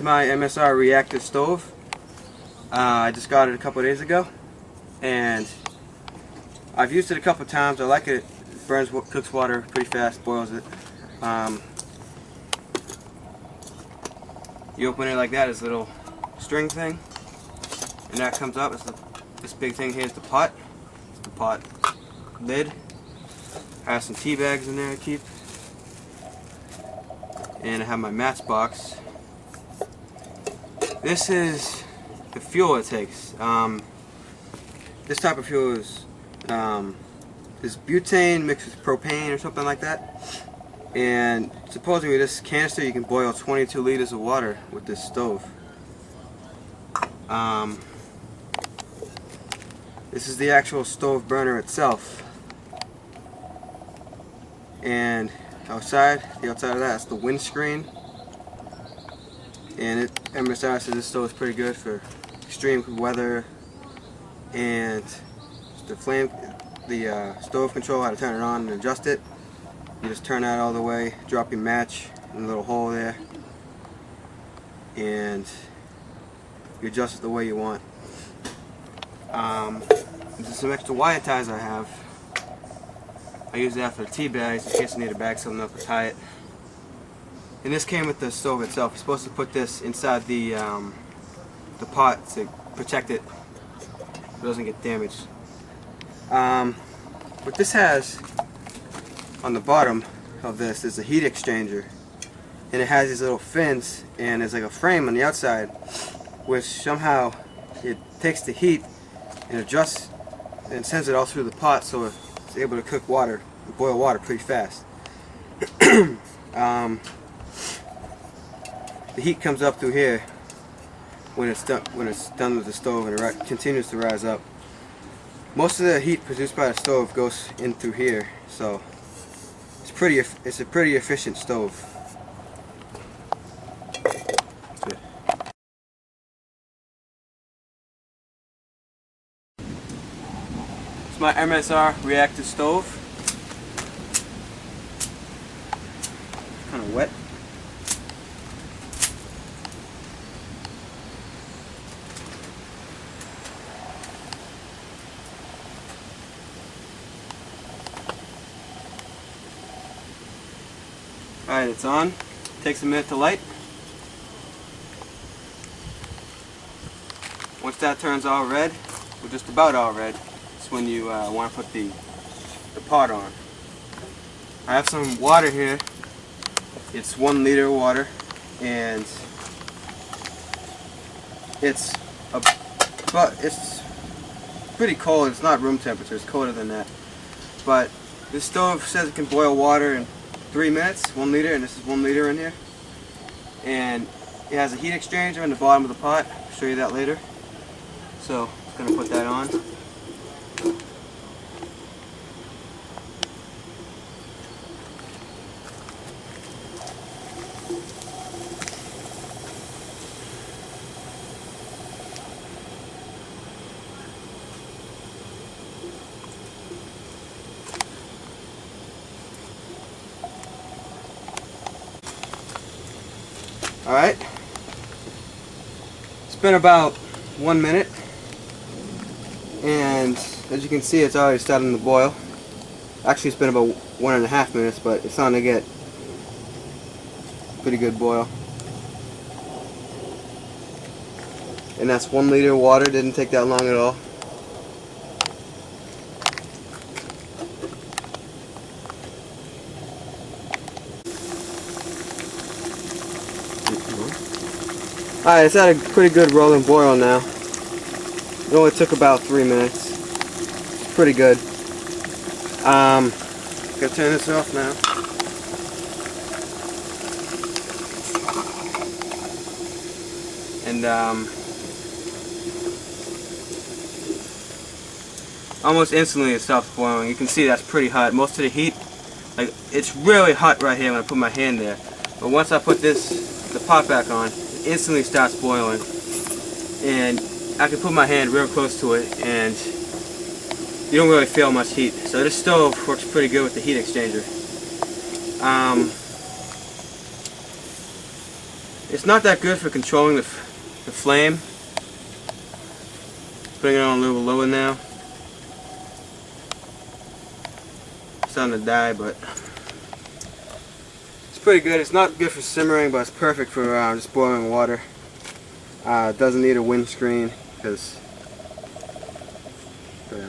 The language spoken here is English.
is my Msr Reactor Stove. I just got it a couple of days ago, and I've used it a couple of times. I like it. It burns, cooks water pretty fast, boils it. You open it like that, it's a little string thing, and that comes up. It's this big thing here is the pot. The pot lid. I have some tea bags in there to keep, and I have my matchbox. This is the fuel it takes. This type of fuel is butane mixed with propane or something like that. And supposedly with this canister you can boil 22 liters of water with this stove. This is the actual stove burner itself. And the outside of that is the windscreen. And Msr says this stove is pretty good for extreme weather. And the stove control, how to turn it on and adjust it. You just turn that all the way, drop your match in the little hole there, and you adjust it the way you want. There's some extra wire ties I have. I use that for the tea bags in case I need to bag something up or tie it. And this came with the stove itself. You're supposed to put this inside the pot to protect it so it doesn't get damaged. What this has on the bottom of this is a heat exchanger, and it has these little fins, and there's like a frame on the outside which somehow it takes the heat and adjusts and sends it all through the pot, so it's able to cook water, boil water pretty fast. The heat comes up through here when it's done with the stove, and it continues to rise up. Most of the heat produced by the stove goes in through here, so it's a pretty efficient stove. It's my Msr Reactor Stove. It's kind of wet. Alright, it's on. Takes a minute to light. Once that turns all red, or just about all red, it's when you want to put the pot on. I have some water here. It's 1 liter of water, and it's pretty cold. It's not room temperature. It's colder than that. But this stove says it can boil water in 3 minutes, 1 liter, and this is 1 liter in here. And it has a heat exchanger in the bottom of the pot. I'll show you that later. So I'm going to put that on. Alright, it's been about 1 minute, and as you can see, it's already starting to boil. Actually, it's been about 1.5 minutes, but it's starting to get pretty good boil. And that's 1 liter of water. Didn't take that long at all. Alright, it's at a pretty good rolling boil now. It only took about 3 minutes. It's pretty good. Gotta turn this off now. And almost instantly it stops boiling. You can see that's pretty hot. Most of the heat, like, it's really hot right here when I put my hand there. But once I put the pot back on, instantly starts boiling, and I can put my hand real close to it and you don't really feel much heat. So this stove works pretty good with the heat exchanger. It's not that good for controlling the flame. Putting it on a little lower now. It's starting to die, but it's pretty good. It's not good for simmering, but it's perfect for just boiling water. It doesn't need a windscreen because. Yeah.